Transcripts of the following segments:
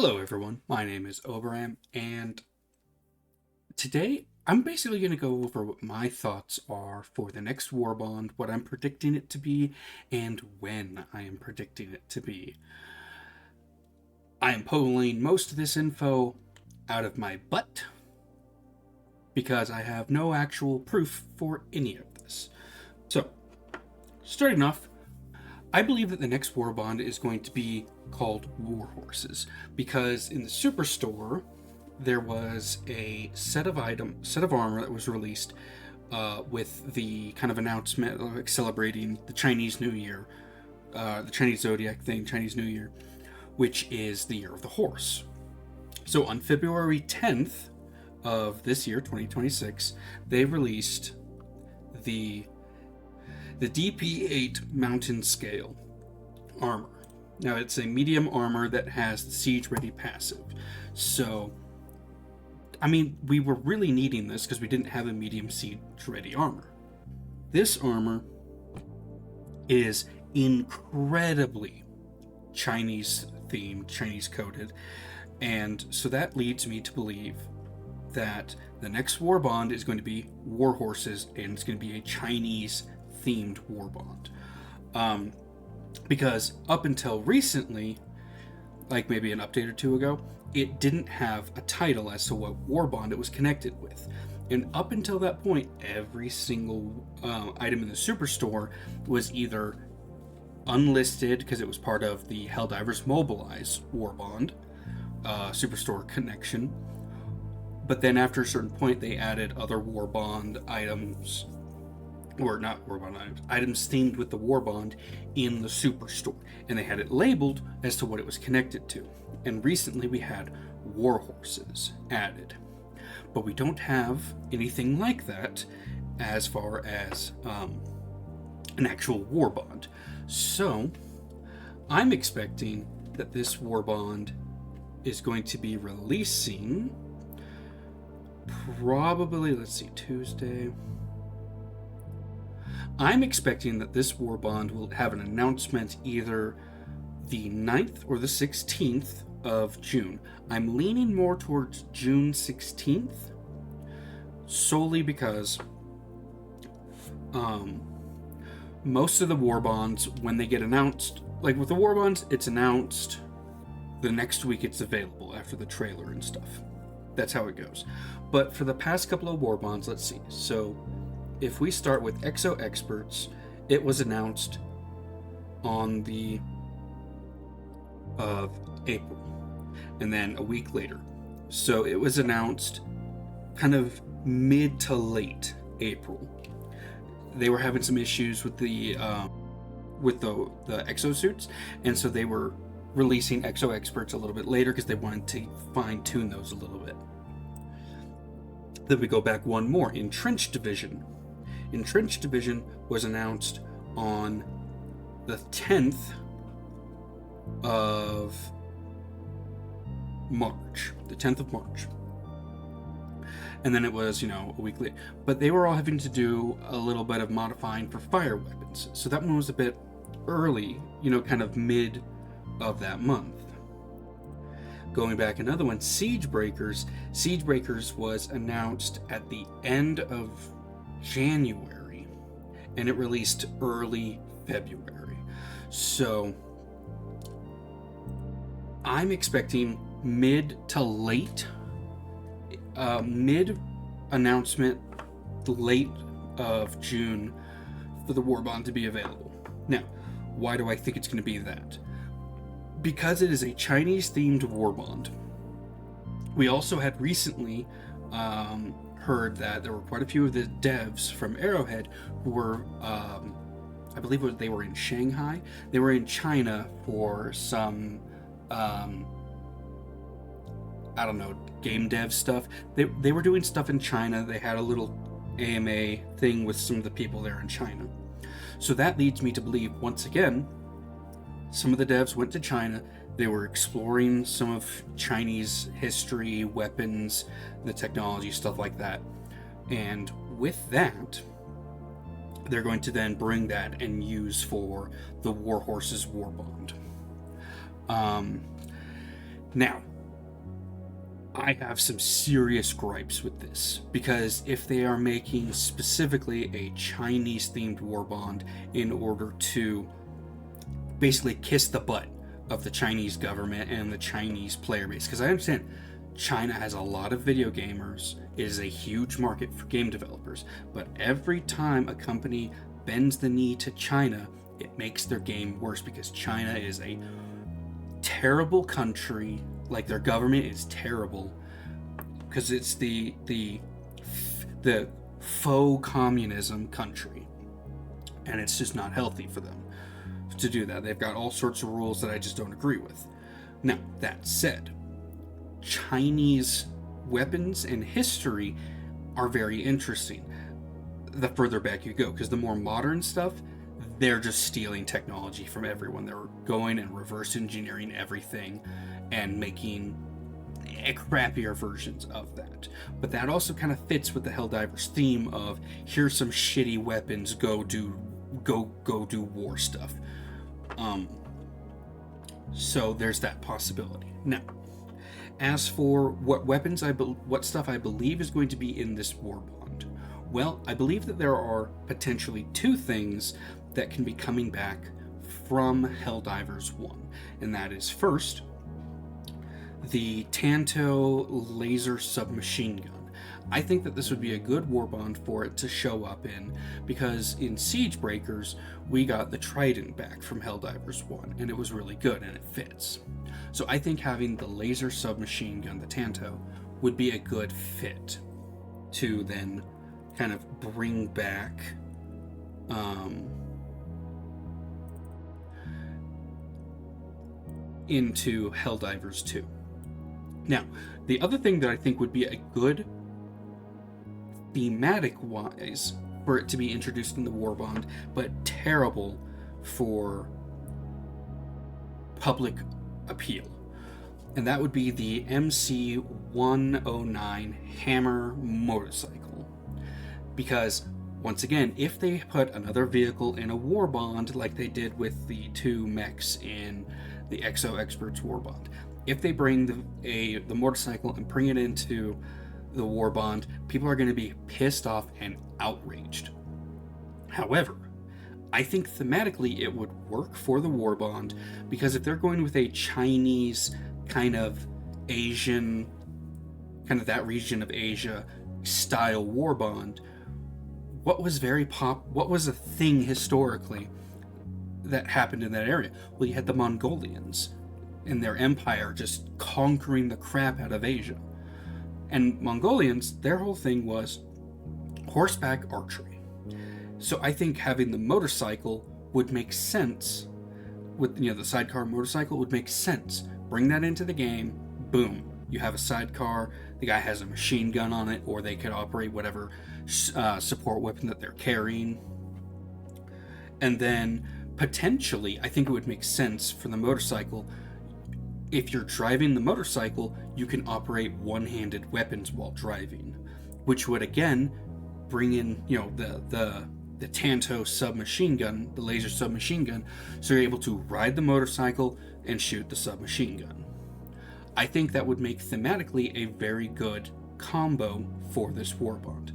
Hello everyone, my name is Oberam, and today I'm basically going to go over what my thoughts are for the next Warbond, what I'm predicting it to be, and when I am predicting it to be. I am pulling most of this info out of my butt, because I have no actual proof for any of this. So, starting off, I believe that the next Warbond is going to be called Warhorses, because in the Superstore there was a set of armor that was released with the kind of announcement like celebrating the Chinese New Year, the Chinese Zodiac thing, Chinese New Year, which is the Year of the Horse. So on February 10th of this year, 2026, they released the DP8 Mountain Scale armor. Now, it's a medium armor that has the Siege Ready passive. So, I mean, we were really needing this because we didn't have a medium Siege Ready armor. This armor is incredibly Chinese themed, Chinese coded, and so that leads me to believe that the next Warbond is going to be Warhorses, and it's going to be a Chinese themed Warbond. Because up until recently, like maybe an update or two ago, it didn't have a title as to what Warbond it was connected with. And up until that point, every single item in the Superstore was either unlisted because it was part of the Helldivers Mobilize Warbond Superstore connection. But then after a certain point, they added other Warbond items, or not Warbond items themed with the Warbond in the Superstore, and they had it labeled as to what it was connected to. And recently we had Warhorses added, but we don't have anything like that as far as an actual Warbond. So I'm expecting that this Warbond is going to be releasing probably, let's see, Tuesday. I'm expecting that this Warbond will have an announcement either the 9th or the 16th of June. I'm leaning more towards June 16th, solely because most of the Warbonds, when they get announced, like with the Warbonds, it's announced the next week it's available after the trailer and stuff. That's how it goes. But for the past couple of Warbonds, let's see. So if we start with Exo Experts, it was announced on the of April, and then a week later. So it was announced kind of mid to late April. They were having some issues with the exosuits, and so they were releasing Exo Experts a little bit later because they wanted to fine-tune those a little bit. Then we go back one more. Entrenched Division. Entrenched Division was announced on the 10th of March. The 10th of March. And then it was, a week later. But they were all having to do a little bit of modifying for fire weapons. So that one was a bit early, kind of mid of that month. Going back another one, Siege Breakers. Siege Breakers was announced at the end of January, and it released early February. So I'm expecting mid to late, mid announcement, late of June for the Warbond to be available. Now, why do I think it's going to be that? Because it is a Chinese-themed Warbond. We also had recently heard that there were quite a few of the devs from Arrowhead who were, I believe they were in Shanghai. They were in China for some, game dev stuff. They were doing stuff in China. They had a little AMA thing with some of the people there in China. So that leads me to believe, once again, some of the devs went to China. They were exploring some of Chinese history, weapons, the technology, stuff like that. And with that, they're going to then bring that and use for the Warhorses Warbond. Now, I have some serious gripes with this because if they are making specifically a Chinese themed Warbond in order to basically kiss the butt of the Chinese government and the Chinese player base, because I understand China has a lot of video gamers, it is a huge market for game developers, but every time a company bends the knee to China, it makes their game worse because China is a terrible country. Like, their government is terrible because it's the faux communism country, and it's just not healthy for them to do that. They've got all sorts of rules that I just don't agree with. Now, that said, Chinese weapons and history are very interesting the further back you go, because the more modern stuff, they're just stealing technology from everyone. They're going and reverse engineering everything and making crappier versions of that. But that also kind of fits with the Helldivers theme of here's some shitty weapons, go do war stuff. So there's that possibility. Now, as for what stuff I believe is going to be in this Warbond, well, I believe that there are potentially two things that can be coming back from Helldivers 1, and that is first, the Tanto laser submachine gun. I think that this would be a good Warbond for it to show up in, because in Siege Breakers, we got the Trident back from Helldivers 1, and it was really good, and it fits. So I think having the laser submachine gun, the Tanto, would be a good fit to then kind of bring back into Helldivers 2. Now, the other thing that I think would be a good thematic-wise for it to be introduced in the Warbond, but terrible for public appeal, and that would be the MC-109 Hammer motorcycle. Because, once again, if they put another vehicle in a Warbond like they did with the two mechs in the Exo Experts Warbond, if they bring the motorcycle and bring it into the Warbond, people are going to be pissed off and outraged. However, I think thematically it would work for the Warbond, because if they're going with a Chinese kind of Asian, kind of that region of Asia style Warbond, what was a thing historically that happened in that area? Well, you had the Mongolians and their empire just conquering the crap out of Asia. And Mongolians, their whole thing was horseback archery. So I think having the motorcycle would make sense. With the sidecar motorcycle would make sense. Bring that into the game, boom. You have a sidecar, the guy has a machine gun on it, or they could operate whatever support weapon that they're carrying. And then potentially, I think it would make sense for the motorcycle. If you're driving the motorcycle, you can operate one-handed weapons while driving, which would again bring in, the Tanto submachine gun, the laser submachine gun, so you're able to ride the motorcycle and shoot the submachine gun. I think that would make thematically a very good combo for this Warbond.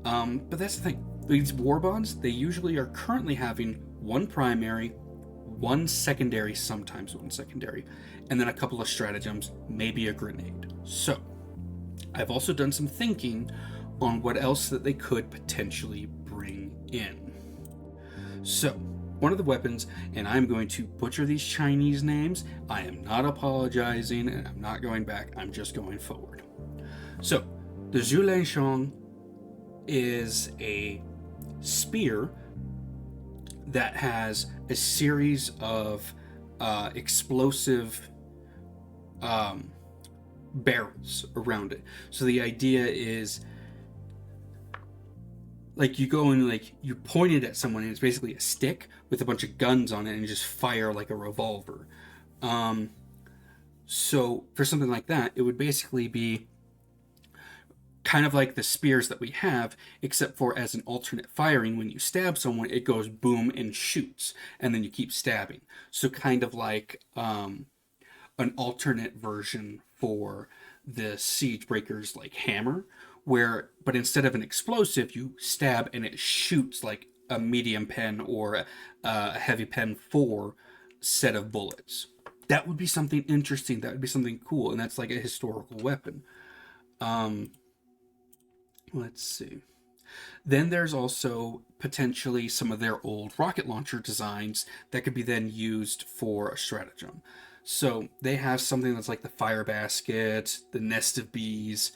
But that's the thing. These Warbonds, they usually are currently having one primary, one secondary, sometimes one secondary, and then a couple of stratagems, maybe a grenade. So, I've also done some thinking on what else that they could potentially bring in. So, one of the weapons, and I'm going to butcher these Chinese names, I am not apologizing, and I'm not going back, I'm just going forward. So, the Zhulanshong is a spear that has a series of explosive barrels around it. So the idea is, like, you go and you point it at someone, and it's basically a stick with a bunch of guns on it, and you just fire like a revolver. So for something like that, it would basically be kind of like the spears that we have, except for as an alternate firing, when you stab someone, it goes boom and shoots, and then you keep stabbing. So kind of like an alternate version for the siege breaker's like hammer, where but instead of an explosive, you stab and it shoots like a medium pen or a heavy pen 4 set of bullets. That would be something interesting. That would be something cool, and that's like a historical weapon. Um, let's see. Then there's also potentially some of their old rocket launcher designs that could be then used for a stratagem. So they have something that's like the fire basket, the nest of bees.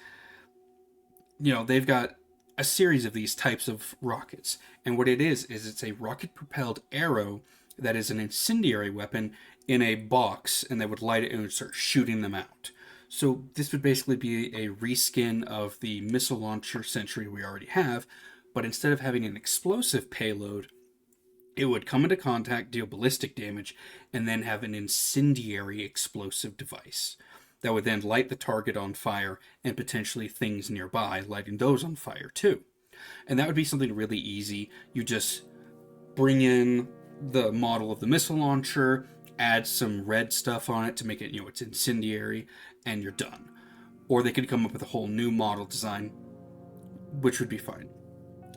They've got a series of these types of rockets. And what it is it's a rocket propelled arrow that is an incendiary weapon in a box, and they would light it and would start shooting them out. So this would basically be a reskin of the missile launcher Sentry we already have, but instead of having an explosive payload, it would come into contact, deal ballistic damage, and then have an incendiary explosive device that would then light the target on fire and potentially things nearby, lighting those on fire too. And that would be something really easy. You just bring in the model of the missile launcher, add some red stuff on it to make it, it's incendiary, and you're done. Or they could come up with a whole new model design, which would be fine.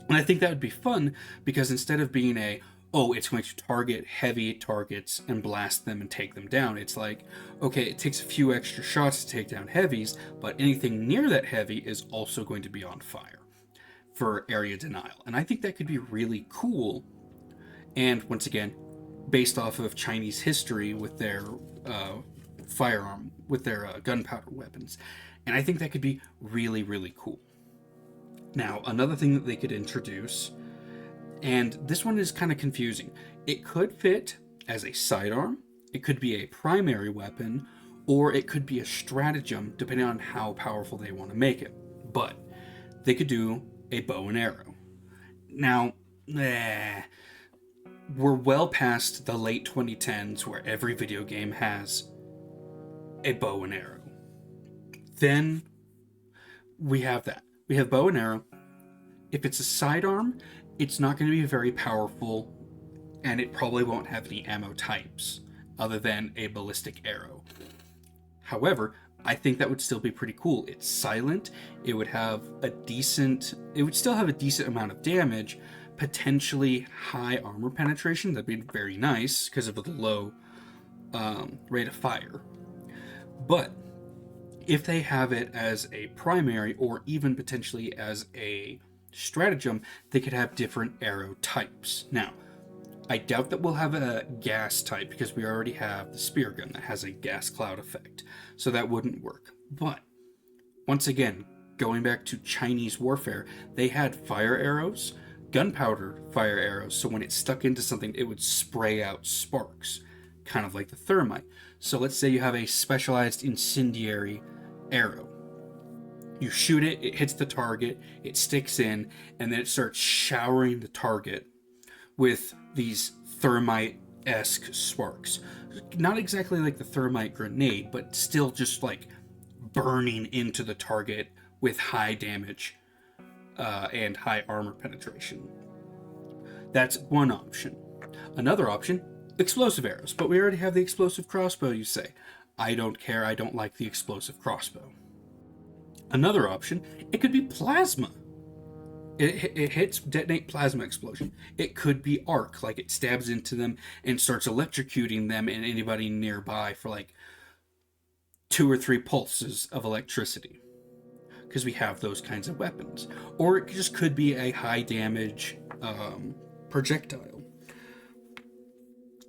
And I think that would be fun because instead of being it's going to target heavy targets and blast them and take them down, it's like, okay, it takes a few extra shots to take down heavies, but anything near that heavy is also going to be on fire for area denial. And I think that could be really cool. And once again, based off of Chinese history with their firearm, with their gunpowder weapons. And I think that could be really, really cool. Now, another thing that they could introduce, and this one is kind of confusing. It could fit as a sidearm, it could be a primary weapon, or it could be a stratagem, depending on how powerful they want to make it. But they could do a bow and arrow. Now, we're well past the late 2010s where every video game has a bow and arrow. Then we have that. We have bow and arrow. If it's a sidearm, it's not going to be very powerful, and it probably won't have any ammo types other than a ballistic arrow. However, I think that would still be pretty cool. It's silent. It would still have a decent amount of damage, potentially high armor penetration. That'd be very nice because of the low rate of fire. But if they have it as a primary or even potentially as a stratagem, they could have different arrow types. Now, I doubt that we'll have a gas type because we already have the spear gun that has a gas cloud effect, so that wouldn't work. But once again, going back to Chinese warfare, they had fire arrows, gunpowder fire arrows, so when it stuck into something, it would spray out sparks, kind of like the thermite. So let's say you have a specialized incendiary arrow. You shoot it, it hits the target, it sticks in, and then it starts showering the target with these thermite-esque sparks. Not exactly like the thermite grenade, but still just like burning into the target with high damage and high armor penetration. That's one option. Another option, explosive arrows. But we already have the explosive crossbow, you say. I don't care, I don't like the explosive crossbow. Another option, it could be plasma. It hits, detonate plasma explosion. It could be arc, like it stabs into them and starts electrocuting them and anybody nearby for like 2 or 3 pulses of electricity. Because we have those kinds of weapons. Or it just could be a high damage projectile.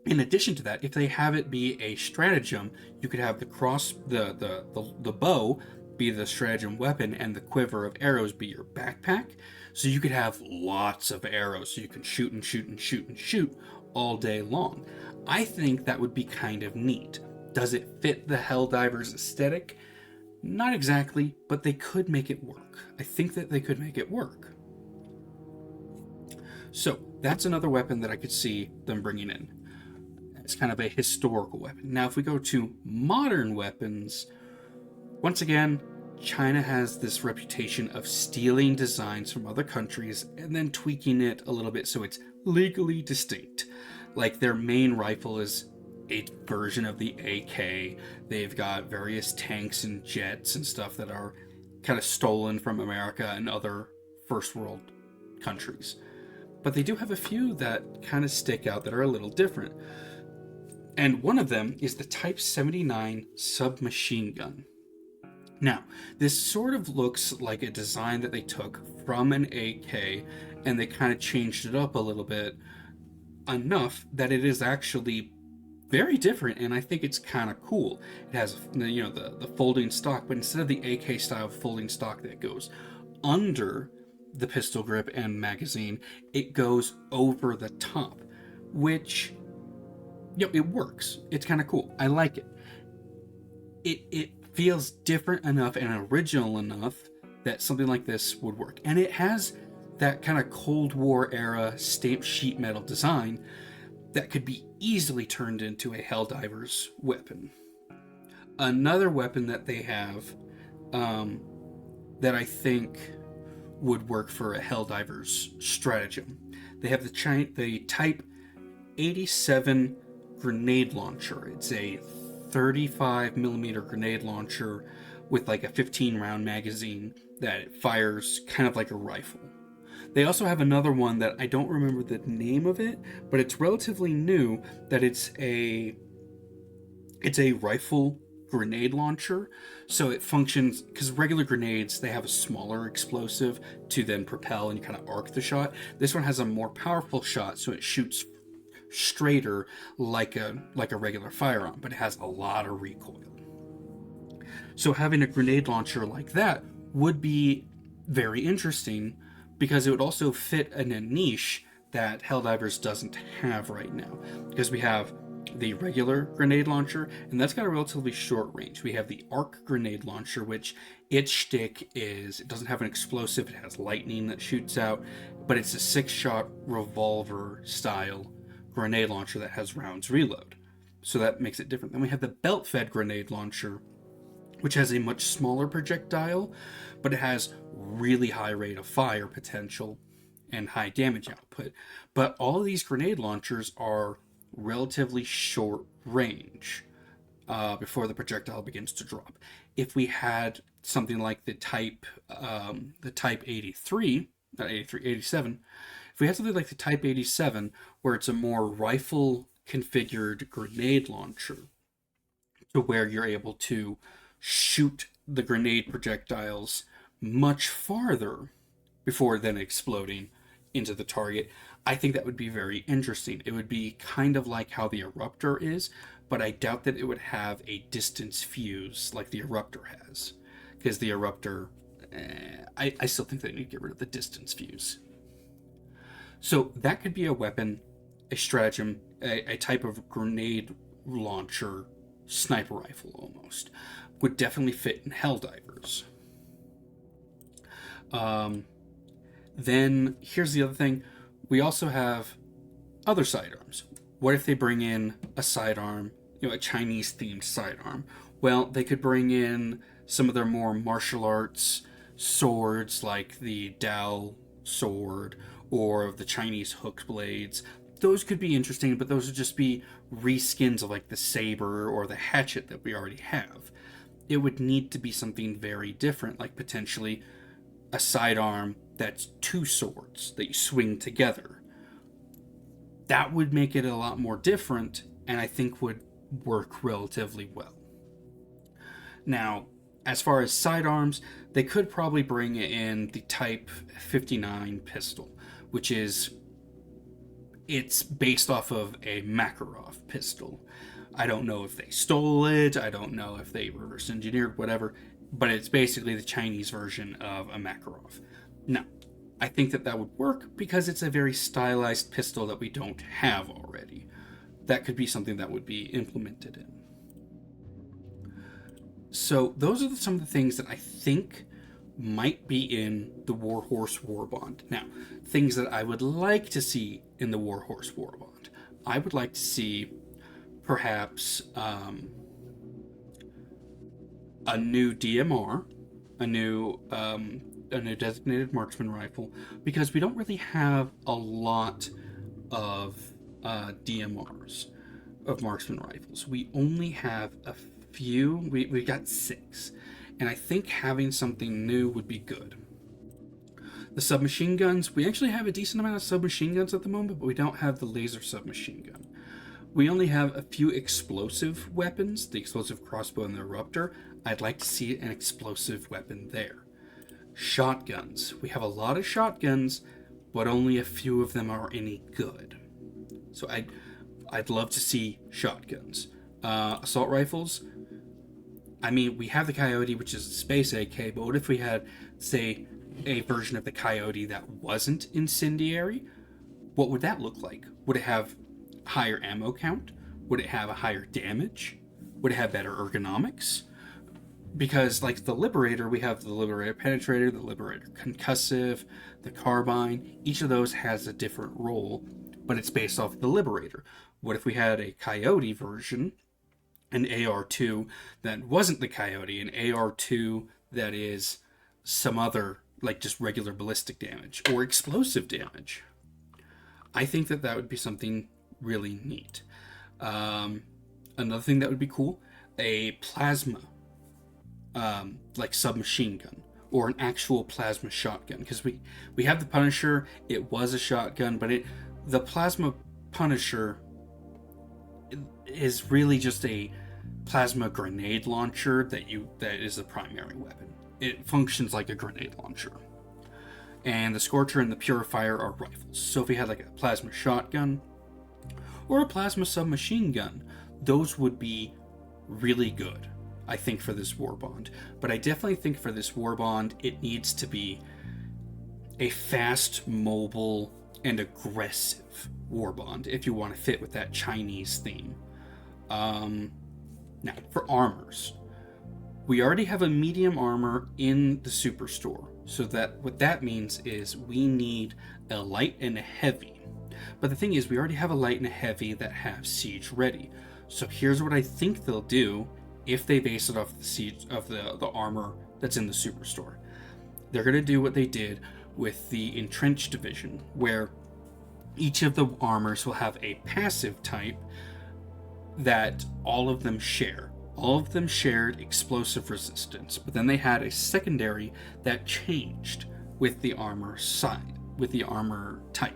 In addition to that, if they have it be a stratagem, you could have the bow be the stratagem weapon and the quiver of arrows be your backpack. So you could have lots of arrows so you can shoot and shoot and shoot and shoot all day long. I think that would be kind of neat. Does it fit the Helldivers aesthetic? Not exactly, but they could make it work. I think that they could make it work. So that's another weapon that I could see them bringing in. It's kind of a historical weapon. Now, if we go to modern weapons, once again, China has this reputation of stealing designs from other countries and then tweaking it a little bit so it's legally distinct. Like their main rifle is a version of the AK. They've got various tanks and jets and stuff that are kind of stolen from America and other first world countries. But they do have a few that kind of stick out that are a little different. And one of them is the Type 79 submachine gun. Now, this sort of looks like a design that they took from an AK and they kind of changed it up a little bit enough that it is actually very different, and I think it's kind of cool. It has, the folding stock, but instead of the AK style folding stock that goes under the pistol grip and magazine, it goes over the top, which, it works. It's kind of cool. I like it. It feels different enough and original enough that something like this would work. And it has that kind of Cold War era stamped sheet metal design that could be easily turned into a Helldivers weapon. Another weapon that they have that I think would work for a Helldivers stratagem. They have the Type 87 grenade launcher. It's a 35 millimeter grenade launcher with like a 15 round magazine that it fires kind of like a rifle. They also have another one that I don't remember the name of it, but it's relatively new, that it's a rifle grenade launcher. So it functions, because regular grenades, they have a smaller explosive to then propel and kind of arc the shot. This one has a more powerful shot, so it shoots straighter like a regular firearm, but it has a lot of recoil. So having a grenade launcher like that would be very interesting, because it would also fit in a niche that Helldivers doesn't have right now. Because we have the regular grenade launcher, and that's got a relatively short range. We have the arc grenade launcher, which its shtick is it doesn't have an explosive, it has lightning that shoots out, but it's a 6-shot revolver style grenade launcher that has rounds reload. So that makes it different. Then we have the belt-fed grenade launcher, which has a much smaller projectile, but it has really high rate of fire potential and high damage output. But all of these grenade launchers are relatively short range before the projectile begins to drop. If we had something like the Type 83, not 83, 87, if we had something like the Type 87, where it's a more rifle configured grenade launcher, to where you're able to shoot the grenade projectiles much farther before then exploding into the target, I think that would be very interesting. It would be kind of like how the Eruptor is, but I doubt that it would have a distance fuse like the Eruptor has. Because the Eruptor, I still think they need to get rid of the distance fuse. So that could be a weapon, a stratagem, a type of grenade launcher, sniper rifle almost. Would definitely fit in Helldivers. Then here's the other thing. We also have other sidearms. What if they bring in a sidearm, a Chinese themed sidearm? Well, they could bring in some of their more martial arts swords, like the Dao sword or the Chinese hooked blades. Those could be interesting, but those would just be reskins of like the saber or the hatchet that we already have. It would need to be something very different, like potentially a sidearm that's 2 swords that you swing together. That would make it a lot more different, and I think would work relatively well. Now, as far as sidearms, they could probably bring in the Type 59 pistol, which it's based off of a Makarov pistol. I don't know if they stole it, I don't know if they reverse engineered, whatever, but it's basically the Chinese version of a Makarov. Now, I think that would work because it's a very stylized pistol that we don't have already. That could be something that would be implemented in. So those are some of the things that I think might be in the Warhorse Warbond. Now, things that I would like to see in the Warhorse Warbond. I would like to see perhaps a new DMR, a new designated marksman rifle, because we don't really have a lot of DMRs. of marksman rifles. We only have a few. We've got 6. And I think having something new would be good. The submachine guns, we actually have a decent amount of submachine guns at the moment, but we don't have the laser submachine gun. We only have a few explosive weapons, the explosive crossbow and the eruptor. I'd like to see an explosive weapon there. Shotguns. We have a lot of shotguns, but only a few of them are any good. So I'd love to see shotguns. Assault rifles. I mean, we have the Coyote, which is a space AK, but what if we had, say, a version of the Coyote that wasn't incendiary? What would that look like? Would it have higher ammo count? Would it have a higher damage? Would it have better ergonomics? Because, like the Liberator, we have the Liberator Penetrator, the Liberator Concussive, the Carbine. Each of those has a different role, but it's based off the Liberator. What if we had a Coyote version, an AR2 that wasn't the Coyote, an AR2 that is some other, like just regular ballistic damage or explosive damage? I think that would be something really neat. Another thing that would be cool, a plasma, like submachine gun, or an actual plasma shotgun. Because we have the Punisher, it was a shotgun, but the plasma Punisher is really just a plasma grenade launcher that is the primary weapon. It functions like a grenade launcher. And the Scorcher and the Purifier are rifles. So if we had like a plasma shotgun or a plasma submachine gun, those would be really good, I think, for this Warbond. But I definitely think for this Warbond, it needs to be a fast, mobile, and aggressive Warbond if you want to fit with that Chinese theme. Now, for armors, we already have a medium armor in the Superstore. So that what that means is we need a light and a heavy. But the thing is, we already have a light and a heavy that have siege ready. So here's what I think they'll do if they base it off the siege of the armor that's in the Superstore. They're going to do what they did with the Entrenched Division, where each of the armors will have a passive type that all of them share. All of them shared explosive resistance, but then they had a secondary that changed with the armor side, with the armor type.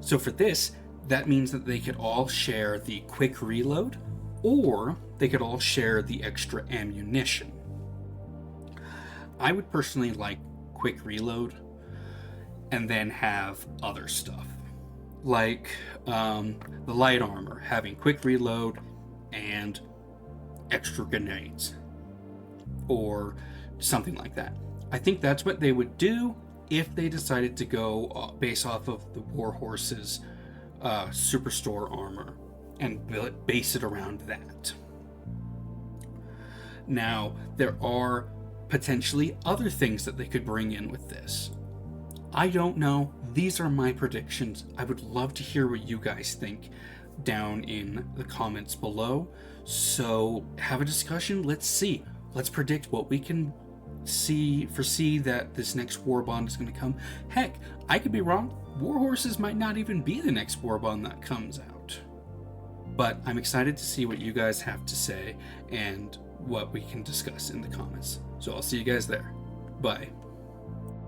So for this, that means that they could all share the quick reload, or they could all share the extra ammunition. I would personally like quick reload, and then have other stuff. Like the light armor having quick reload and extra grenades or something like that. I think that's what they would do if they decided to go base off of the Warhorse's Superstore armor and base it around that. Now, there are potentially other things that they could bring in with this. I don't know. These are my predictions. I would love to hear what you guys think down in the comments below. So have a discussion. Let's see. Let's predict what we can foresee that this next Warbond is going to come. Heck, I could be wrong. Warhorses might not even be the next Warbond that comes out. But I'm excited to see what you guys have to say and what we can discuss in the comments. So I'll see you guys there. Bye.